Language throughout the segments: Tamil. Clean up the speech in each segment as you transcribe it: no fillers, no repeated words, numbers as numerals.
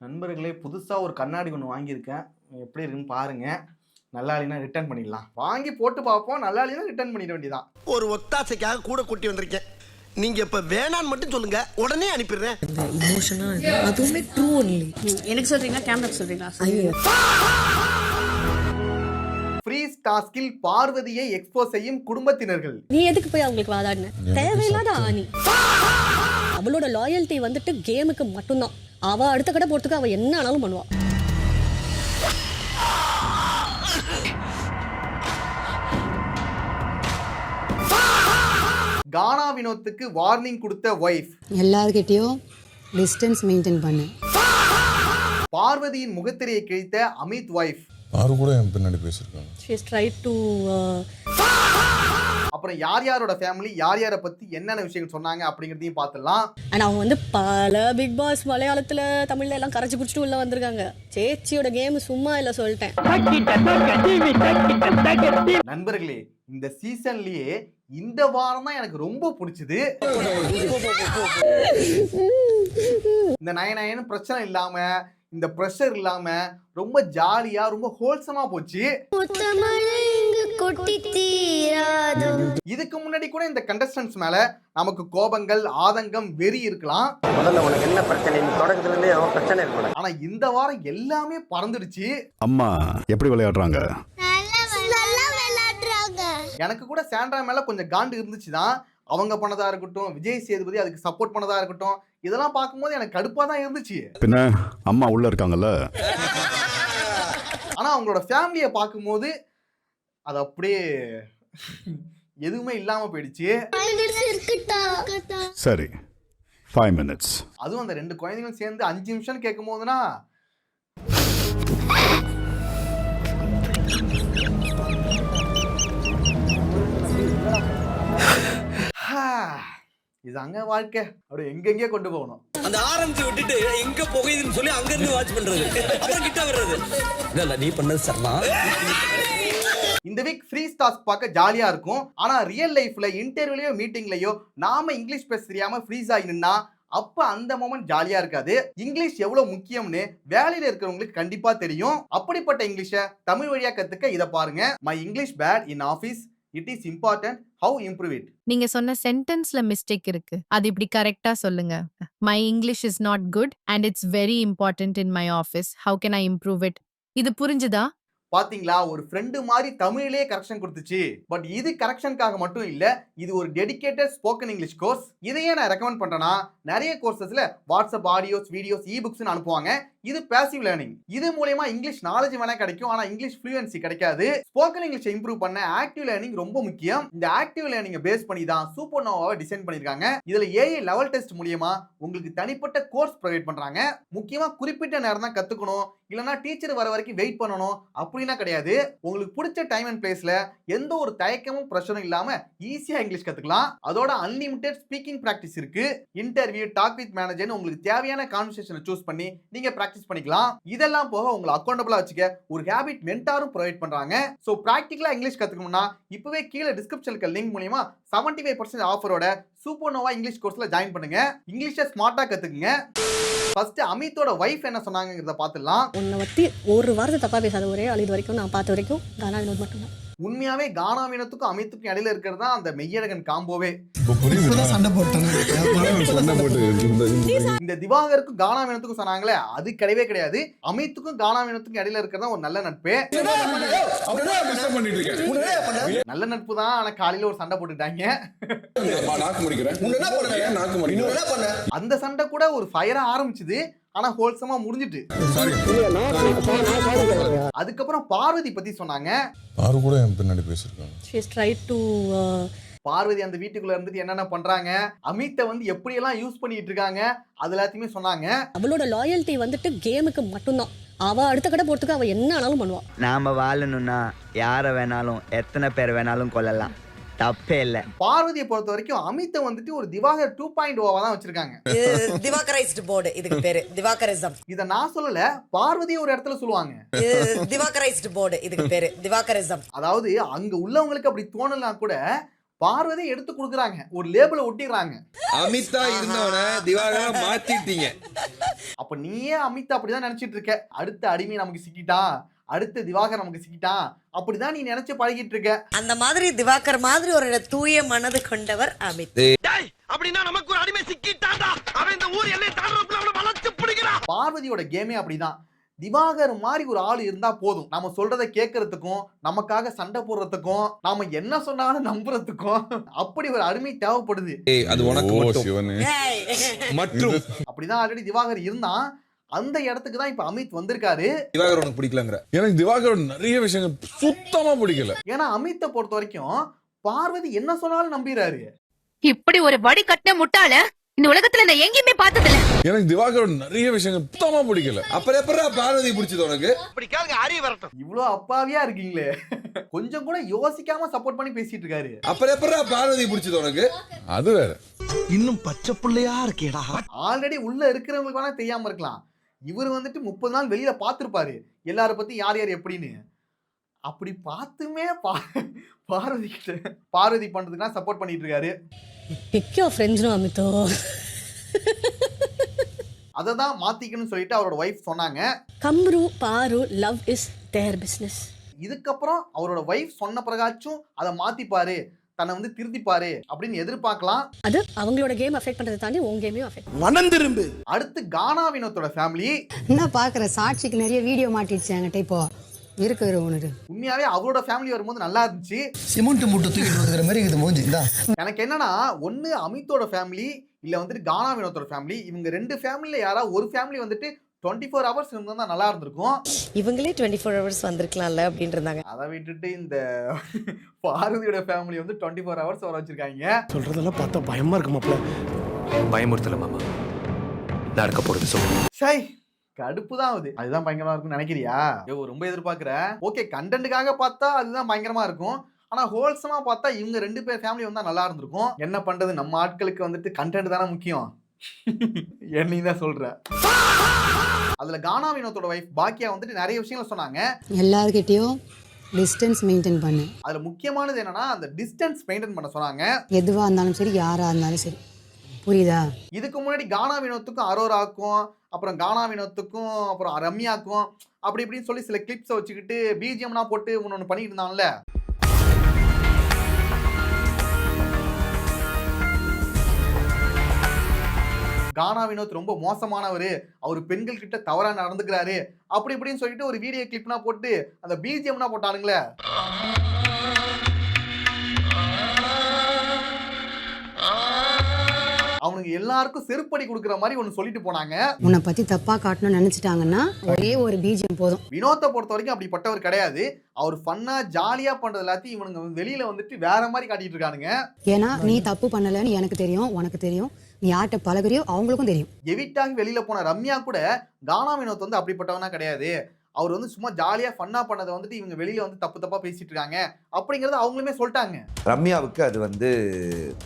நண்பர்களே, புதுசா ஒரு கண்ணாடி ஒண்ணு வாங்கியிருக்கேன். எப்படி இருக்குன்னு பாருங்க. நல்லா இல்லைன்னா ரிட்டர்ன் பண்ணிடலாம். வாங்கி போட்டு பார்ப்போம். நல்லா இல்லைன்னா ரிட்டர்ன் பண்ணிட வேண்டியதான். ஒரு ஒத்தாசைக்காக கூட கூட்டி வந்திருக்கேன். நீங்க இப்ப வேணான்னு மட்டும் சொல்லுங்க, உடனே அனுப்பிடுறேன். இந்த இமோஷனா அதுவுமே ட்ரூ ஒன்லி. எனக்கு சொல்றீங்களா கேமராக்கு சொல்றீங்களா? ஐயோ, ஃப்ரீஸ் டாஸ்கில் பார்வதியை எக்ஸ்போஸ் செய்யும் குடும்பத்தினர்கள். நீ எதுக்கு போய் அவங்களுக்கு வாதாடின? தேவையில்லாத ஆணி. அவளோட லாயல்ட்டி வந்துட்டு கேமுக்கு மட்டும்தான். அவ அடுத்த கடை போறதுக்கு அவ என்ன ஆனாலும் பண்ணுவா. கானா வினோத்துக்கு வார்னிங் கொடுத்த வைஃப். எல்லார்கிட்டயும் டிஸ்டன்ஸ் மெயின்டைன் பண்ணு. பார்வதியின் முகத்திரையை கிழித்த அமித் வைஃப். ஆறு கூட என் பின்னாடி பேசியிருக்காங்க. She has tried to அப்புறம் யார் யாரோட ஃபேமிலி யார் யாரை பத்தி என்னென்ன விஷயங்கள் சொன்னாங்க அப்படிங்கிறதையும் பார்த்துடலாம். and அவங்க வந்து பல பிக் பாஸ் மலையாளத்துல தமிழ்ல எல்லாம் கரைச்சு குடிச்சிட்டு உள்ள வந்திருக்காங்க. சேச்சியோட கேம் சும்மா இல்ல சொல்லிட்டேன். நண்பர்களே, இந்த சீசன்லயே இந்த வாரம் தான் எனக்கு ரொம்ப பிடிச்சது. இந்த நயனு பிரச்சனை இல்லாம, இந்த பிரஷர் இல்லாம ரொம்ப ஜாலியா ரொம்ப ஹோல்சமா போச்சு. இதுக்கு முன்னாடி கூட இந்த கண்டஸ்டன்ட்ஸ் மேல நமக்கு கோபங்கள், ஆதங்கம், வெறி இருக்கலாம். முதல்ல உனக்கு என்ன பிரச்சனை? நீ தொடக்கத்துல இருந்தே அவன் பிரச்சனை இருக்கக்கூடாது. ஆனா இந்த வாரம் எல்லாமே பறந்துடுச்சு. அம்மா எப்படி விளையாடுறாங்க? எனக்கு கூட சாண்ட்ரா மேல கொஞ்சம் காண்டு இருந்துச்சுதான். அவங்க பண்ணதா இருக்கட்டும், விஜய் சேதுபதி அதுக்கு சப்போர்ட் பண்ணதா இருக்கட்டும், இதெல்லாம் பார்க்கும்போது எனக்கு கடுப்பா தான் இருந்துச்சு. பின்ன அம்மா உள்ள இருக்காங்கல்ல. ஆனா அவங்களோட ஃபேமிலியை பார்க்கும்போது அது அப்படியே எதுவுமே இல்லாம போயிடுச்சு. சரி, 5 minutes. அதுவும் அந்த 2 குழந்தைங்களும் சேர்ந்து 5 நிமிஷம் கேட்கும் போதுனா இதாங்க வாழ்க்கை. அப்படி எங்கெங்கே கொண்டு போகணும். அந்த ஆரம்பிச்சு விட்டுட்டு எங்க புகையுதுன்னு சொல்லி அங்க இருந்து வாட்ச் பண்றது, அப்புறம் கிட்ட வர்றது. இல்ல நீ பண்ணது சர்மா. இந்த வீக் ஃப்ரீஸ் டாஸ்க் பார்க்க ஜாலியா இருக்கும். ஆனா ரியல் லைஃப்ல இன்டர்வியூலயோ மீட்டிங்லயோ நாம இங்கிலீஷ் பேச தெரியாம ஃப்ரீஸ் ஆகி நின்னா அப்ப அந்த மொமெண்ட் ஜாலியா இருக்காது. இங்கிலீஷ் எவ்வளவு முக்கியம்னு வேலையில இருக்கிறவங்களுக்கு கண்டிப்பா தெரியும். அப்படிப்பட்ட இங்கிலீஷை தமிழ் வழியா கத்துக்க இத பாருங்க. My English bad in office, it is important, how improve it. நீங்க சொன்ன சென்டென்ஸ்ல மிஸ்டேக் இருக்கு. அது இப்படி கரெக்டா சொல்லுங்க. My English is not good and it's very important in my office. How can I improve it? இது புரிஞ்சுதா? பாத்தீங்களா, ஒரு ஃப்ரெண்டு மாதிரி தமிழிலே கரெக்ஷன் கொடுத்துச்சு. பட் இது கரெக்ஷனுக்காக மட்டும் இல்ல, இது ஒரு டெடிகேட்டட் ஸ்போக்கன் இங்கிலீஷ் கோர்ஸ். இதையே நான் ரெக்கமெண்ட் பண்றேன்னா, நிறைய கோர்சஸ்ல வாட்ஸ்அப் ஆடியோஸ், வீடியோஸ், இ-புக்ஸ் அனுப்புவாங்க. இது பேசிவ் லேர்னிங். இது மூலமா இங்கிலீஷ் நாலேஜ் வேணா கிடைக்கும், ஆனா இங்கிலீஷ் ஃப்ளூயன்சி கிடைக்காது. ஸ்போக்கன் இங்கிலீஷ் இம்ப்ரூவ் பண்ண ஆக்டிவ் லேர்னிங் ரொம்ப முக்கியம். இந்த ஆக்டிவ் லேர்னிங்கை பேஸ் பண்ணி தான் சூப்பர் நோவாவை டிசைன் பண்ணிருக்காங்க. இதுல ஏஐ லெவல் டெஸ்ட் மூலமா உங்களுக்கு தனிப்பட்ட கோர்ஸ் ப்ரொவைட் பண்றாங்க. முக்கியமா குறிப்பிட்ட நேரம் தான் கத்துக்கணும், இல்லனா டீச்சர் வர வரைக்கும் வெயிட் பண்ணணும் அப்படின்னா கிடையாது. உங்களுக்கு பிடிச்ச டைம் அண்ட் பிளேஸ்ல எந்த ஒரு தயக்கமும் பிரஷரும் இல்லாம ஈஸியா இங்கிலீஷ் கத்துக்கலாம். அதோட அன்லிமிட்டெட் ஸ்பீக்கிங் பிராக்டிஸ் இருக்கு. இன்டர்வியூ, டாக் வித் மேனேஜர்னு உங்களுக்கு தேவையான கான்வர்சேஷனை சூஸ் பண்ணி நீங்க பிராக்டிஸ் பண்ணிக்கலாம். இதெல்லாம் போக உங்களை அக்கௌண்டபிளா வச்சுக்க ஒரு ஹேபிட் மென்டாரும் ப்ரொவைட் பண்றாங்க. சோ பிராக்டிகலா இங்கிலீஷ் கத்துக்கணும்னா இப்பவே கீழே டிஸ்கிரிப்ஷனுக்கு லிங்க் மூலமா 75% ஆஃபரோட சூப்பர் நோவா இங்கிலீஷ் கோர்ஸ்ல ஜாயின் பண்ணுங்க. இங்கிலீஷை ஸ்மார்ட்டா கத்துக்குங்க. ஃபர்ஸ்ட் அமித்தோட வைஃப் என்ன சொன்னாங்கங்கறத பாத்துடலாம். உன்னை பத்தி ஒரு வார்த்தை தப்பா பேசாத ஒரே ஆள் இது வரைக்கும் நான் பார்த்த வரைக்கும் கானா வினோத் மட்டும்தான். உண்மையாவே கானா வினோத்துக்கும் அமித்துக்கும் இடையில இருக்கிறது தான் அந்த மெய்யழகன் காம்போவே. சண்டை போட்டாங்க. இந்த திவாகருக்கும் கானா வினோத்துக்கும் சொன்னாங்களே, அது கிடையவே கிடையாது. அமித்துக்கும் கானா வினோத்துக்கும் இடையில இருக்கிறதா ஒரு நல்ல நட்பு. நல்ல நட்பு தான், ஆனா காலையில ஒரு சண்டை போட்டுட்டாங்க. அந்த சண்டை கூட ஒரு ஃபயரா ஆரம்பிச்சது, ஆனா ஹோல்சமா முடிஞ்சிட்டு. அதுக்கப்புறம் பார்வதி பத்தி சொன்னாங்க. ஆறு கூட என் பின்னாடி பேசியிருக்காங்க. She has tried to Parvati அந்த வீட்டுக்குள்ள இருந்துட்டு என்னென்ன பண்றாங்க, அமித்தை வந்து எப்படி எல்லாம் யூஸ் பண்ணிட்டு இருக்காங்க, அது எல்லாத்தையுமே சொன்னாங்க. அவளோட லாயல்ட்டி வந்துட்டு கேமுக்கு மட்டும்தான். அவ அடுத்த கடை போறதுக்கு அவ என்ன ஆனாலும் பண்ணுவா. நாம வாழணும்னா யாரை வேணாலும் எத்தனை பேர் வேணாலும் கொல்லலாம், தப்பே இல்ல. பார்வதியை பொறுத்த வரைக்கும் அமித்தை வந்துட்டு ஒரு திவாகர் 2.0 தான் வச்சிருக்காங்க. திவாகரைஸ்ட் போர்டு, இதுக்கு பேரு திவாகரிசம். இத நான் சொல்லல, பார்வதியை ஒரு இடத்துல சொல்லுவாங்க. திவாகரைஸ்ட் போர்டு, இதுக்கு பேரு திவாகரிசம். அதாவது அங்க உள்ளவங்களுக்கு அப்படி தோணலாம் கூட, பார்வதி எடுத்து கொடுக்குறாங்க, ஒரு லேபிள ஒட்டிடுறாங்க. அமிதா இருந்தவன திவாகரா மாத்திட்டீங்க. அப்ப நீயே அமித் அப்படிதான் நினைச்சிட்டு இருக்க. அடுத்த அடிமை நமக்கு சிக்கிட்டான், அடுத்த திவாகர் நமக்கு சிக்கிட்டான், அப்படிதான் நீ நினைச்சு பழகிட்டு இருக்க. அந்த மாதிரி திவாகர் மாதிரி ஒரு தூய மனது கொண்டவர் அமித். அப்படின்னா நமக்கு ஒரு அடிமை சிக்கிட்டான்டா. அவன் இந்த ஊர் எல்லை தாண்டறதுக்குள்ள அவனை வளைச்சு பிடிக்கிறான். பார்வதியோட கேமே அப்படிதான். திவாகர் மாதிரி ஒரு ஆள் இருந்தா போதும், நம்ம சொல்றதை கேட்கறதுக்கும், நமக்காக சண்டை போடுறதுக்கும், நாம என்ன சொன்னாலும் நம்புறதுக்கும் அப்படி ஒரு அடிமை தேவைப்படுது. அது உனக்கு மட்டும். ஏய். மற்றும் அப்படிதான் ஆல்ரெடி திவாகர் இருந்தான். அந்த இடத்துக்கு தான் இப்ப அமித் வந்திருக்காரு. திவாகர் உனக்கு பிடிக்கலங்கற? எனக்கு திவாகரோட நிறைய விஷயங்கள் சுத்தமா பிடிக்கல. ஏன்னா அமித்தை பொறுத்த வரைக்கும் பார்வதி என்ன சொன்னாலும் நம்பிறாரு. இப்படி ஒரு வடி கட்டின முட்டாள இந்த உலகத்துல நான் எங்கேயுமே பார்த்ததில்ல. எனக்கு திவாகரோட நிறைய விஷயங்கள் சுத்தமா பிடிக்கல. அப்புறம் எப்பறா பார்வதி பிடிச்சது உனக்கு? அப்படி கேளுங்க, அறிய வரட்டும். இவ்ளோ அப்பாவியா இருக்கீங்களே, கொஞ்சம் கூட யோசிக்காம சப்போர்ட் பண்ணி பேசிட்டு இருக்காரு. அப்புறம் எப்பறா பார்வதி பிடிச்சது உனக்கு? அது வேற. இன்னும் பச்சை புள்ளையா இருக்கேடா. ஆல்ரெடி உள்ள இருக்கிறவங்களுக்கு வேணா தெரியாம இருக்கலாம். இவர் வந்துட்டு 30 நாள் வெளியில பார்த்திருப்பாரு எல்லார பத்தி யார் யார் எப்படின்னு. அப்படி பார்த்துமே பார்வதி பண்றதுக்குலாம் சப்போர்ட் பண்ணிட்டு இருக்காரு. பிக் யுவர் ஃப்ரெண்ட்ஸ் நோ அமிதோ. அதை தான் மாத்திக்கணும்னு சொல்லிட்டு அவரோட ஒய்ஃப் சொன்னாங்க. கம்ரு பாரு லவ் இஸ் தேர் பிசினஸ். இதுக்கப்புறம் அவரோட ஒய்ஃப் சொன்ன பிறகாச்சும் அதை மாத்திப்பாரு, தன்னை வந்து திருத்திப்பாரு அப்படின்னு எதிர்பார்க்கலாம். அது அவங்களோட கேம் அஃபெக்ட் பண்றதை தாண்டி உங்க கேமையும் அஃபெக்ட். மனம் திரும்பு. அடுத்து கானா வினோத்தோட ஃபேமிலி. என்ன பாக்குற, சாட்சிக்கு நிறைய வீடியோ மாட்டிடுச்சு என்கிட்ட. இப்போ இருக்கு ஒன்று. உண்மையாவே அவரோட ஃபேமிலி வரும்போது நல்லா இருந்துச்சு. சிமெண்ட் மூட்டை தூக்கிட்டு வந்துக்கிற மாதிரி இது மூஞ்சி. எனக்கு என்னன்னா, ஒன்னு அமித்தோட ஃபேமிலி இல்ல வந்துட்டு கானா வினோத்தோட ஃபேமிலி, இவங்க ரெண்டு ஃபேமிலில யாராவது ஒரு ஃபேமிலி வந்துட்டு 24 ஹவர்ஸ் இருந்தா நல்லா இருந்திருக்கும். இவங்களே 24 ஹவர்ஸ் வந்திருக்கலாம்ல அப்படின்னு இருந்தாங்க. அதை விட்டுட்டு இந்த பார்வதியோட ஃபேமிலி வந்து 24 ஹவர்ஸ் வர வச்சிருக்காங்க. சொல்றதெல்லாம் பார்த்தா பயமா இருக்கு மாப்ள. பயமுறுத்தல மாமா, நடக்க போறது சொல்லு. சை, கடுப்பு தான் ஆகுது. அதுதான் பயங்கரமா இருக்கும்னு நினைக்கிறியா? ரொம்ப எதிர்பார்க்கிற. ஓகே, கண்டென்ட்டுக்காக பார்த்தா அதுதான் பயங்கரமா இருக்கும். ஆனா ஹோல்சமா பார்த்தா இவங்க ரெண்டு பேர் ஃபேமிலி வந்தா நல்லா இருந்திருக்கும். என்ன பண்றது, நம்ம ஆட்களுக்கு வந்துட்டு கண்டென்ட் தானே முக்கியம். என்னையும் தான் சொல்ற. அதுல கானா வினோத்தோட வைஃப் பாக்கியா வந்துட்டு நிறைய விஷயங்கள் சொன்னாங்க. எல்லார்கிட்டயும் டிஸ்டன்ஸ் மெயின்டைன் பண்ணு. அதுல முக்கியமானது என்னன்னா, அந்த டிஸ்டன்ஸ் மெயின்டைன் பண்ண சொன்னாங்க. எதுவா இருந்தாலும் சரி, யாரா இருந்தாலும் சரி. புரியுதா? இதுக்கு முன்னாடி கானா வினோத்துக்கும் அரோராக்கும், அப்புறம் கானா வினோத்துக்கும், அப்புறம் ரம்யாக்கும் அப்படி இப்படின்னு சொல்லி சில கிளிப்ஸை வச்சுக்கிட்டு பிஜிஎம்னா போட்டு ஒன்று பண்ணிட்டு இருந்தாங்கல்ல. கானா வினோத் ரொம்ப மோசமானவர், அவர் பெண்கள் கிட்ட தவறா நடந்துக்கிறாரு அப்படி இப்படின்னு சொல்லிட்டு ஒரு வீடியோ கிளிப்னா போட்டு அந்த பிஜிஎம்னா போட்டானுங்களே. அவனுக்கு எல்லாருக்கும் செருப்படி கொடுக்குற மாதிரி ஒன்னு சொல்லிட்டு போனாங்க. உன்னை பத்தி தப்பா காட்டணும்னு நினைச்சிட்டாங்கன்னா ஒரே ஒரு பிஜிஎம் போதும். வினோத்தை பொறுத்த வரைக்கும் அப்படிப்பட்டவர் கிடையாது. அவர் ஃபன்னா ஜாலியா பண்றது எல்லாத்தையும் இவனுங்க வெளியில வந்துட்டு வேற மாதிரி காட்டிட்டு இருக்கானுங்க. ஏன்னா நீ தப்பு பண்ணலன்னு எனக்கு தெரியும், உனக்கு தெரியும், நீ யார்கிட்ட பழகுறியோ அவங்களுக்கும் தெரியும். எவிட்டாகி வெளியில போன ரம்யா கூட கானா வினோத் வந்து அப்படிப்பட்டவனா கிடையாது. அவர் வந்து சும்மா ஜாலியா ஃபன்னா பண்ணதை வந்துட்டு இவங்க வெளியில வந்து தப்பு தப்பா பேசிட்டு இருக்காங்க அப்படிங்கறத அவங்களுமே சொல்லிட்டாங்க. ரம்யாவுக்கு அது வந்து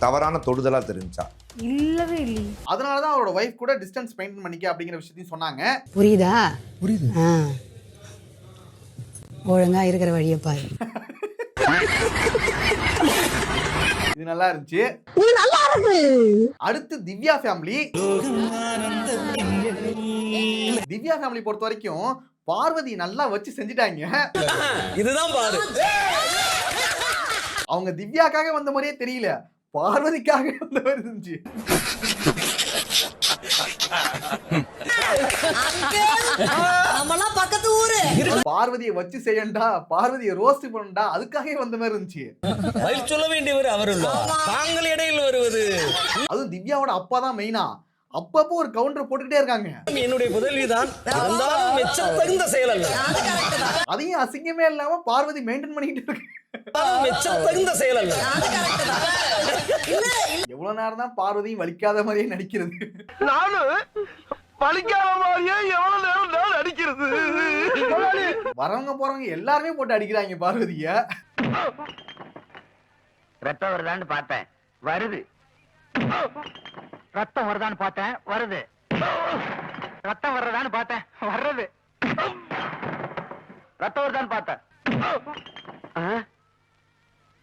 தவறான தொடுதலா தெரிஞ்சா? இல்லவே இல்லை. அதனாலதான் அவரோட வைஃப் கூட டிஸ்டன்ஸ் மெயின்டைன் பண்ணிக்க அப்படிங்கிற விஷயத்தையும் சொன்னாங்க. புரியுதா? புரியுது. ஒழுங்கா இருக்கிற வழியை பாரு. இது நல்லா இருந்துச்சு. அடுத்து திவ்யா ஃபேமிலி. திவ்யா ஃபேமிலி பொறுத்த வரைக்கும் பார்வதி நல்லா வச்சு செஞ்சுட்டாங்க. இதுதான் பாரு. அவங்க திவ்யாக்காக வந்த மாதிரியே தெரியல, பார்வதிக்காக வந்த மாதிரி இருந்துச்சு. நம்மலாம் பக்கத்து ஊரு. பார்வதியை வச்சு செய்யண்டா, பார்வதியை ரோஸ்ட் பண்ணண்டா, அதுக்காக வந்த மாதிரி இருந்துச்சு. பதில் சொல்ல வேண்டியவர் அவருள்ள, தாங்கள் இடையில் வருவது. அதுவும் திவ்யாவோட அப்பா தான் மெயினா. அப்பப்போ ஒரு கவுண்டர் போட்டுக்கிட்டே இருக்காங்க. என்னுடைய புதல்விதான், மெச்சம் தகுந்த செயல் அல்ல. அதையும் அசிங்கமே இல்லாம பார்வதி மெயின்டைன் பண்ணிக்கிட்டு இருக்கு. மெச்சம் தகுந்த செயல் அல்ல. எவ்வளவு நேரம் தான் பார்வதியும் வலிக்காத மாதிரியே நடிக்கிறது. நானும் வலிக்காத மாதிரியே எவ்வளவு நேரம் நான் அடிக்கிறது. வரவங்க போறவங்க எல்லாருமே போட்டு அடிக்கிறாங்க பார்வதிய. ரத்தம் வருதான்னு பார்த்தேன், வருது. ரத்தம் வருதான்னு பார்த்தேன், வருது. ரத்தம் வர்றதான்னு பார்த்தேன், வர்றது. ரத்தம் வருதான்னு பார்த்தேன்,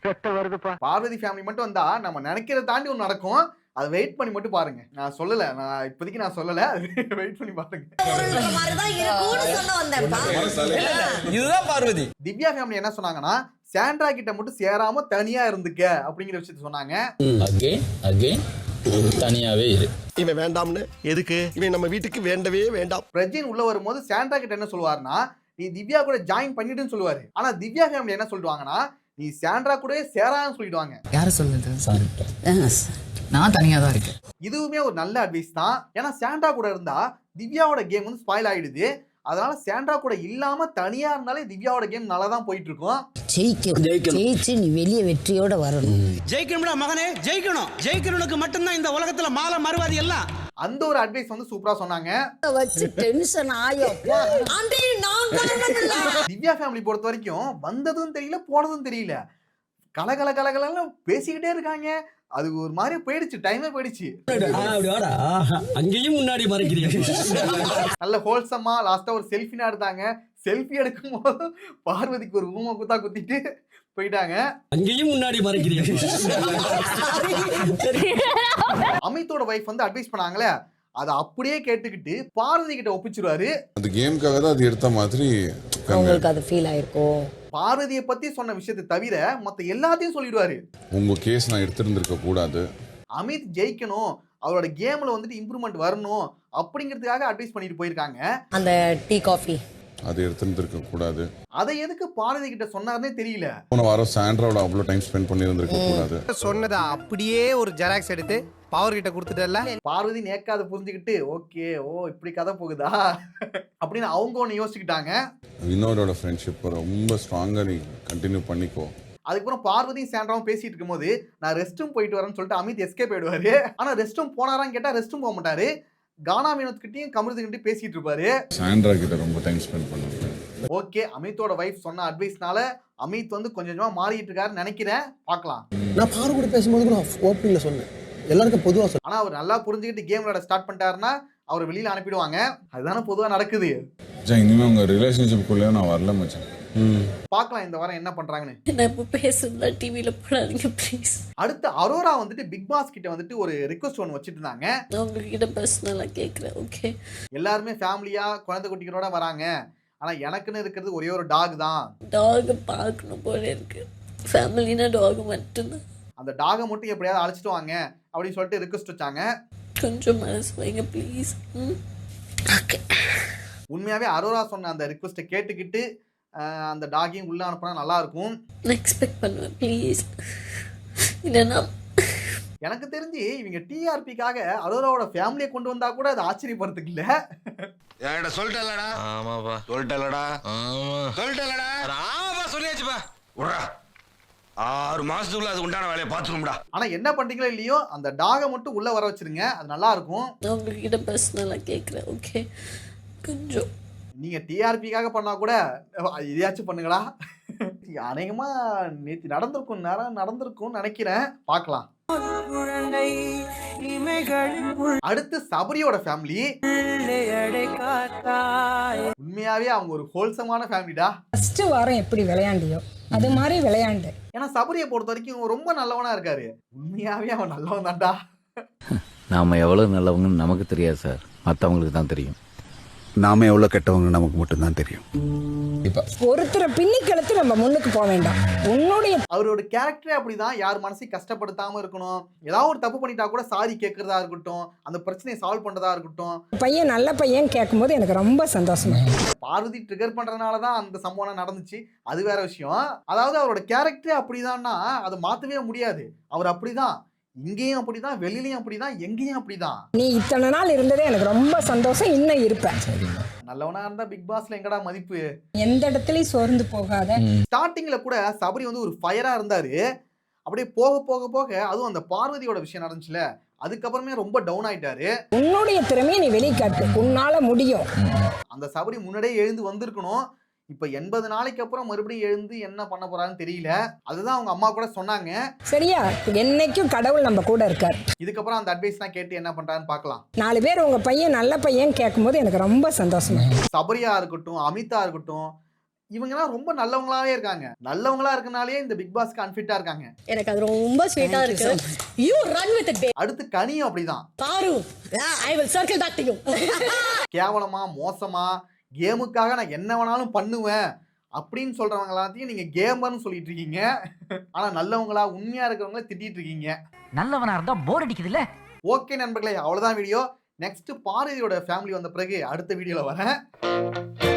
ரத்தம் வருதுப்பா. பார்வதி ஃபேமிலி மட்டும் வந்தா நம்ம நினைக்கிறத தாண்டி ஒன்று நடக்கும். அதை வெயிட் பண்ணி மட்டும் பாருங்க. நான் சொல்லல, இப்போதைக்கு நான் சொல்லல, வெயிட் பண்ணி பாருங்க. இதுதான் பார்வதி. திவ்யா ஃபேமிலி என்ன சொன்னாங்கன்னா, சாண்ட்ரா கிட்ட மட்டும் சேராம தனியா இருந்துக்க அப்படிங்கிற விஷயத்த சொன்னாங்க. தனியாவே இரு. இவன் வேண்டாம்னு எதுக்கு? இவன் நம்ம வீட்டுக்கு வேண்டவே வேண்டாம். பிரஜின் உள்ள வரும்போது சாண்ட்ரா கிட்ட என்ன சொல்லுவாருன்னா, நீ திவ்யா கூட ஜாயின் பண்ணிட்டுன்னு சொல்லுவாரு. ஆனா திவ்யா ஃபேமிலி என்ன சொல்லுவாங்கன்னா, நீ சாண்ட்ரா கூடவே சேரான்னு சொல்லிடுவாங்க. யார சொல்லுது? நான் தனியா தான் இருக்கேன். இதுவுமே ஒரு நல்ல அட்வைஸ் தான். ஏன்னா சாண்ட்ரா கூட இருந்தா திவ்யாவோட கேம் வந்து ஸ்பாயில் ஆயிடுது. அதனால சாண்ட்ரா கூட இல்லாம தனியா இருந்தாலே திவ்யாவோட கேம் நல்லா தான் போயிட்டு இருக்கும். ஜெயிச்சு நீ வெளியே வெற்றியோட வரணும். ஜெயிக்கணும்டா மகனே, ஜெயிக்கணும். ஜெயிக்கிறவனுக்கு மட்டும்தான் இந்த உலகத்துல மாலை மறுவாதி எல்லாம். அந்த ஒரு அட்வைஸ் வந்து சூப்பரா சொன்னாங்க. வச்சு டென்ஷன் ஆயப்பா. திவ்யா ஃபேமிலி பொறுத்த வரைக்கும் வந்ததும் தெரியல, போனதும் தெரியல. கலகலன்னு பேசிக்கிட்டே இருக்காங்க. அது ஒரு மாதிரி போயிடுச்சு, டைமே போயிடுச்சு. அங்கேயும் முன்னாடி மறைக்கிறீங்க. நல்ல ஹோல்சமா லாஸ்டா ஒரு செல்ஃபினா எடுத்தாங்க. செல்ஃபி எடுக்கும் போது பார்வதிக்கு ஒரு ஊமை குத்தா குத்திட்டு போயிட்டாங்க. அங்கேயும் முன்னாடி மறைக்கிறீங்க. அமித்தோட வைஃப் வந்து அட்வைஸ் பண்ணாங்களே, அதை அப்படியே கேட்டுக்கிட்டு பார்வதி கிட்ட ஒப்பிச்சிருவாரு. அந்த கேமுக்காக தான் அது எடுத்த மாதிரி உங்களுக்கு அது ஃபீல் ஆயிருக்கும். பார்வதியை பத்தி சொன்ன விஷயத்தை தவிர மத்த எல்லாத்தையும் சொல்லிடுவாரு. உங்க கேஸ் நான் எடுத்திருந்திருக்க கூடாது. அமித் ஜெயிக்கணும், அவரோட கேம்ல வந்துட்டு இம்ப்ரூவ்மெண்ட் வரணும் அப்படிங்கிறதுக்காக அட்வைஸ் பண்ணிட்டு போயிருக்காங்க. அந்த டீ காஃபி அது எடுத்திருந்திருக்க கூடாது. அதை எதுக்கு பார்வதி கிட்ட சொன்னார்னே தெரியல. போன வாரம் சாண்ட்ராவோட அவ்வளோ டைம் ஸ்பெண்ட் பண்ணியிருந்திருக்க கூடாது. சொன்னதை அப்படியே ஒரு ஜெராக்ஸ் எடுத்து பவர் கிட்ட கொடுத்துட்டல. பார்வதி நேக்காத புரிஞ்சுக்கிட்டு ஓகே, ஓ இப்படி கதை போகுதா அப்படின்னு அவங்க ஒன்று யோசிச்சுக்கிட்டாங்க. வினோதோட ஃப்ரெண்ட்ஷிப் ரொம்ப ஸ்ட்ராங்கா நீ கண்டினியூ பண்ணிக்கோ. அதுக்கப்புறம் பார்வதியும் சாண்ட்ராவும் பேசிட்டு இருக்கும்போது நான் ரெஸ்ட் ரூம் போயிட்டு வரேன்னு சொல்லிட்டு அமித் எஸ்கேப் ஆயிடுவாரு. ஆனா ரெஸ்ட் ரூம் போனாரான்னு கேட்டா ரெஸ்ட் ரூம் போக மாட்டாரு. கானா வினோத் கிட்டயும் கமருதுகிட்டையும் பேசிட்டு இருப்பாரு. சாண்ட்ரா கிட்ட ரொம்ப டைம் ஸ்பெண்ட் பண்ணுவாங்க. ஓகே, அமித்தோட வைஃப் சொன்ன அட்வைஸ்னால அமித் வந்து கொஞ்சம் கொஞ்சமா மாறிட்டு இருக்காருன்னு நினைக்கிறேன். பார்க்கலாம். நான் பாரு கூட பேசும்போது நான் ஓப்பனிங்ல சொன்னேன், எல்லாருக்கும் பொதுவா சொன்னேன். ஆனா அவர் நல்லா புரிஞ்சுக்கிட்டு கேம் விளையாட ஸ்டார்ட் பண்ணிட்டாருன்னா அவர் வெளியில அனுப்பிடுவாங்க. அதுதானே பொதுவா நடக்குது. இனிமே உங்க ரிலேஷன்ஷிப்குள்ளே நான் வரல மச்சான். பார்க்கலாம் இந்த வாரம் என்ன பண்றாங்கன்னு. நான் இப்போ பேசுறதா டிவியில போடாதீங்க ப்ளீஸ். அடுத்து அரோரா வந்துட்டு பிக் பாஸ் கிட்ட வந்துட்டு ஒரு ரிக்வெஸ்ட் ஒன்று வச்சுட்டு இருந்தாங்க. நான் உங்ககிட்ட பர்சனலா கேட்குறேன். ஓகே, எல்லாருமே ஃபேமிலியா குழந்தை குட்டிகளோட வராங்க. ஆனா எனக்குன்னு இருக்கிறது ஒரே ஒரு டாக் தான். டாக் பார்க்கணும் போல இருக்கு. ஃபேமிலினா டாக் மட்டும்தான். அந்த டாகை மட்டும் எப்படியாவது அழைச்சிட்டு வாங்க அப்படின்னு சொல்லிட்டு ரிக்வெஸ்ட் வச்சாங்க. கொஞ்சம் மனசு வைங்க ப்ளீஸ். உண்மையாவே அரோரா சொன்ன அந்த ரிக்வெஸ்ட்டை கேட்டுக்கிட்டு அந்த டாகையும் உள்ள அனுப்புனா நல்லா இருக்கும். எக்ஸ்பெக்ட் பண்ணுவேன் ப்ளீஸ். இல்லைன்னா எனக்கு தெரிஞ்சு இவங்க டிஆர்பிக்காக அரோராவோட ஃபேமிலியை கொண்டு வந்தா கூட அது ஆச்சரியப்படுறதுக்கு இல்ல. சொல்லிட்டலடா. ஆமாப்பா சொல்லிட்டலடா. சொல்லிட்டலடா. ஆமாப்பா சொல்லியாச்சுப்பா. உட்றா 6 மாசத்துக்குள்ள அது உண்டான வேலையை பார்த்துக்கணும்டா. ஆனா என்ன பண்றீங்களோ இல்லையோ அந்த டாகை மட்டும் உள்ள வர வச்சிருங்க, அது நல்லா இருக்கும். நான் உங்ககிட்ட பர்சனலா கேட்குறேன். ஓகே, கொஞ்சம் நீங்க டிஆர்பிக்காக பண்ணா கூட இதையாச்சும் பண்ணுங்களா. அநேகமா நேற்று நடந்திருக்கும் நினைக்கிறேன். பார்க்கலாம். அடுத்து சபரியோட ஃபேமிலி. உண்மையாவே அவங்க ஒரு ஹோல்சமான ஃபேமிலிடா. ஃபர்ஸ்ட் வாரம் எப்படி விளையாண்டியோ அது மாதிரி விளையாண்டு. ஏன்னா சபரியை பொறுத்த வரைக்கும் ரொம்ப நல்லவனா இருக்காரு. உண்மையாவே அவன் நல்லவன் தான்டா. நாம எவ்வளவு நல்லவங்கன்னு நமக்கு தெரியாது சார், மற்றவங்களுக்கு தான் தெரியும். நாம எவ்வளவு கெட்டவங்க நமக்கு மட்டும் தான் தெரியும். ஒருத்தரை பின்னி கழுத்து நம்ம முன்னுக்கு போக வேண்டாம். உன்னுடைய அவரோட கேரக்டரே அப்படிதான். யார் மனசையும் கஷ்டப்படுத்தாம இருக்கணும். ஏதாவது ஒரு தப்பு பண்ணிட்டா கூட சாரி கேட்கறதா இருக்கட்டும், அந்த பிரச்சனையை சால்வ் பண்றதா இருக்கட்டும். பையன் நல்ல பையன் கேட்கும்போது எனக்கு ரொம்ப சந்தோஷமா. பார்வதி ட்ரிகர் பண்றதுனாலதான் அந்த சம்பவம் நடந்துச்சு, அது வேற விஷயம். அதாவது அவரோட கேரக்டரே அப்படிதான்னா அதை மாத்தவே முடியாது. அவர் அப்படிதான், இங்கேயும் அப்படிதான், வெளியிலயும் அப்படிதான், எங்கேயும் அப்படிதான். நீ இத்தனை நாள் இருந்ததே எனக்கு ரொம்ப சந்தோஷம். இன்னும் இருப்பேன். நல்லவனா இருந்தா பிக் பாஸ்ல எங்கடா மதிப்பு. எந்த இடத்துலயும் சோர்ந்து போகாத. ஸ்டார்டிங்ல கூட சபரி வந்து ஒரு ஃபயரா இருந்தாரு. அப்படியே போக போக போக அதுவும் அந்த பார்வதியோட விஷயம் நடந்துச்சுல, அதுக்கப்புறமே ரொம்ப டவுன் ஆயிட்டாரு. உன்னுடைய திறமையை நீ வெளிக்காட்டு, உன்னால முடியும். அந்த சபரி முன்னாடியே எழுந்து வந்திருக்கணும். இப்ப 80 நாளைக்கு அப்புறம் மறுபடியும் எழுந்து என்ன பண்ண போறான்னு தெரியல. அதுதான் அவங்க அம்மா கூட சொன்னாங்க. சரியா, என்னைக்கும் கடவுள் நம்ம கூட இருக்கார். இதுக்கப்புறம் அந்த அட்வைஸ்லாம் கேட்டு என்ன பண்றான்னு பார்க்கலாம். 4 பேர் உங்க பையன் நல்ல பையன் கேட்கும்போது எனக்கு ரொம்ப சந்தோஷமா. சபரியா இருக்கட்டும், அமிதா இருக்கட்டும், இவங்கலாம் ரொம்ப நல்லவங்களாவே இருக்காங்க. நல்லவங்களா இருக்கனாலே இந்த பிக் பாஸ்க்கு அன்ஃபிட்டா இருக்காங்க. எனக்கு அது ரொம்ப ஸ்வீட்டா இருக்கு. You run with it. அடுத்து கனியும் அப்படிதான். பாரு, I will circle back to you. கேவலமா மோசமா கேமுக்காக நான் என்ன வேணாலும் பண்ணுவேன் அப்படின்னு சொல்றவங்க எல்லாத்தையும் நீங்க கேமர்னு சொல்லிட்டு இருக்கீங்க. ஆனா நல்லவங்களா உண்மையா இருக்கிறவங்கள திட்டிட்டு இருக்கீங்க. நல்லவனா இருந்தா போர் அடிக்குதுல்ல. ஓகே நண்பர்களே, அவ்வளவுதான் வீடியோ. நெக்ஸ்ட் பார்வதியோட ஃபேமிலி வந்த பிறகு அடுத்த வீடியோல வரேன்.